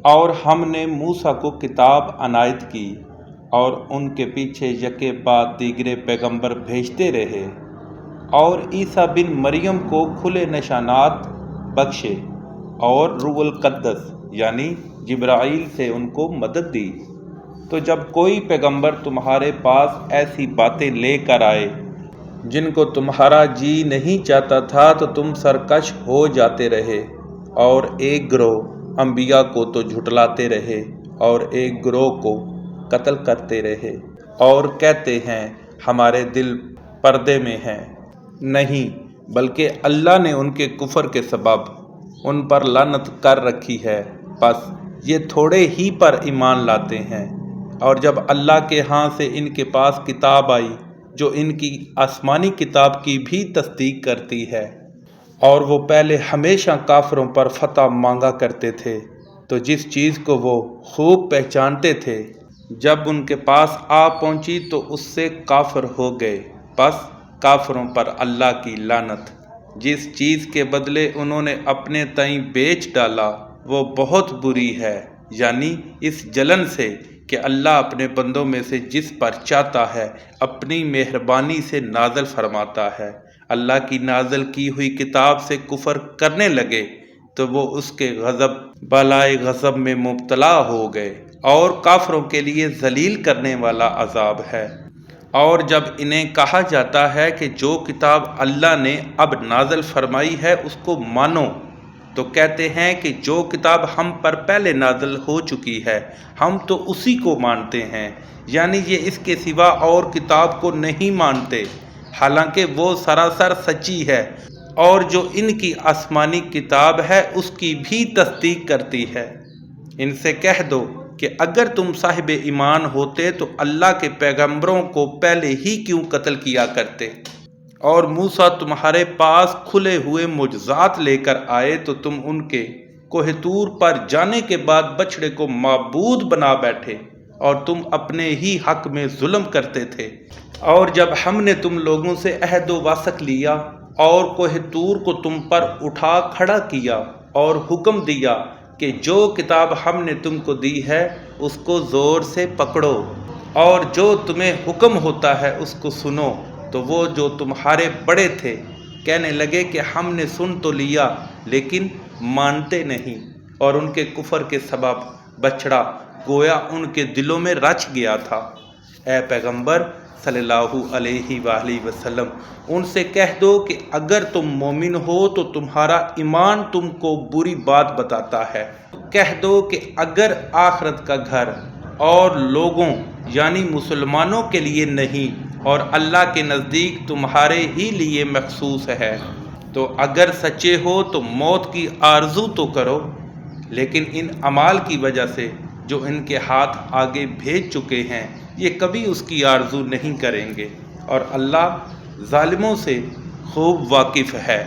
اور ہم نے موسیٰ کو کتاب عنایت کی اور ان کے پیچھے یکے بعد دیگرے پیغمبر بھیجتے رہے، اور عیسیٰ بن مریم کو کھلے نشانات بخشے اور روح القدس یعنی جبرائیل سے ان کو مدد دی۔ تو جب کوئی پیغمبر تمہارے پاس ایسی باتیں لے کر آئے جن کو تمہارا جی نہیں چاہتا تھا تو تم سرکش ہو جاتے رہے، اور ایک گروہ انبیاء کو تو جھٹلاتے رہے اور ایک گروہ کو قتل کرتے رہے، اور کہتے ہیں ہمارے دل پردے میں ہیں۔ نہیں، بلکہ اللہ نے ان کے کفر کے سبب ان پر لعنت کر رکھی ہے، بس یہ تھوڑے ہی پر ایمان لاتے ہیں۔ اور جب اللہ کے ہاں سے ان کے پاس کتاب آئی جو ان کی آسمانی کتاب کی بھی تصدیق کرتی ہے، اور وہ پہلے ہمیشہ کافروں پر فتح مانگا کرتے تھے، تو جس چیز کو وہ خوب پہچانتے تھے جب ان کے پاس آ پہنچی تو اس سے کافر ہو گئے، بس کافروں پر اللہ کی لعنت۔ جس چیز کے بدلے انہوں نے اپنے تئیں بیچ ڈالا وہ بہت بری ہے، یعنی اس جلن سے کہ اللہ اپنے بندوں میں سے جس پر چاہتا ہے اپنی مہربانی سے نازل فرماتا ہے۔ اللہ کی نازل کی ہوئی کتاب سے کفر کرنے لگے تو وہ اس کے غضب بالائے غضب میں مبتلا ہو گئے، اور کافروں کے لیے ذلیل کرنے والا عذاب ہے۔ اور جب انہیں کہا جاتا ہے کہ جو کتاب اللہ نے اب نازل فرمائی ہے اس کو مانو، تو کہتے ہیں کہ جو کتاب ہم پر پہلے نازل ہو چکی ہے ہم تو اسی کو مانتے ہیں، یعنی یہ اس کے سوا اور کتاب کو نہیں مانتے، حالانکہ وہ سراسر سچی ہے، اور جو ان کی آسمانی کتاب ہے اس کی بھی تصدیق کرتی ہے۔ ان سے کہہ دو کہ اگر تم صاحب ایمان ہوتے تو اللہ کے پیغمبروں کو پہلے ہی کیوں قتل کیا کرتے، اور موسیٰ تمہارے پاس کھلے ہوئے معجزات لے کر آئے تو تم ان کے کوہ طور پر جانے کے بعد بچڑے کو معبود بنا بیٹھے، اور تم اپنے ہی حق میں ظلم کرتے تھے۔ اور جب ہم نے تم لوگوں سے عہد و وثاق لیا اور کوہ طور کو تم پر اٹھا کھڑا کیا اور حکم دیا کہ جو کتاب ہم نے تم کو دی ہے اس کو زور سے پکڑو، اور جو تمہیں حکم ہوتا ہے اس کو سنو، تو وہ جو تمہارے بڑے تھے کہنے لگے کہ ہم نے سن تو لیا لیکن مانتے نہیں، اور ان کے کفر کے سبب بچڑا گویا ان کے دلوں میں رچ گیا تھا۔ اے پیغمبر صلی اللہ علیہ وآلہ وسلم، ان سے کہہ دو کہ اگر تم مومن ہو تو تمہارا ایمان تم کو بری بات بتاتا ہے۔ کہہ دو کہ اگر آخرت کا گھر اور لوگوں یعنی مسلمانوں کے لیے نہیں اور اللہ کے نزدیک تمہارے ہی لیے مخصوص ہے، تو اگر سچے ہو تو موت کی آرزو تو کرو، لیکن ان اعمال کی وجہ سے جو ان کے ہاتھ آگے بھیج چکے ہیں یہ کبھی اس کی آرزو نہیں کریں گے، اور اللہ ظالموں سے خوب واقف ہے۔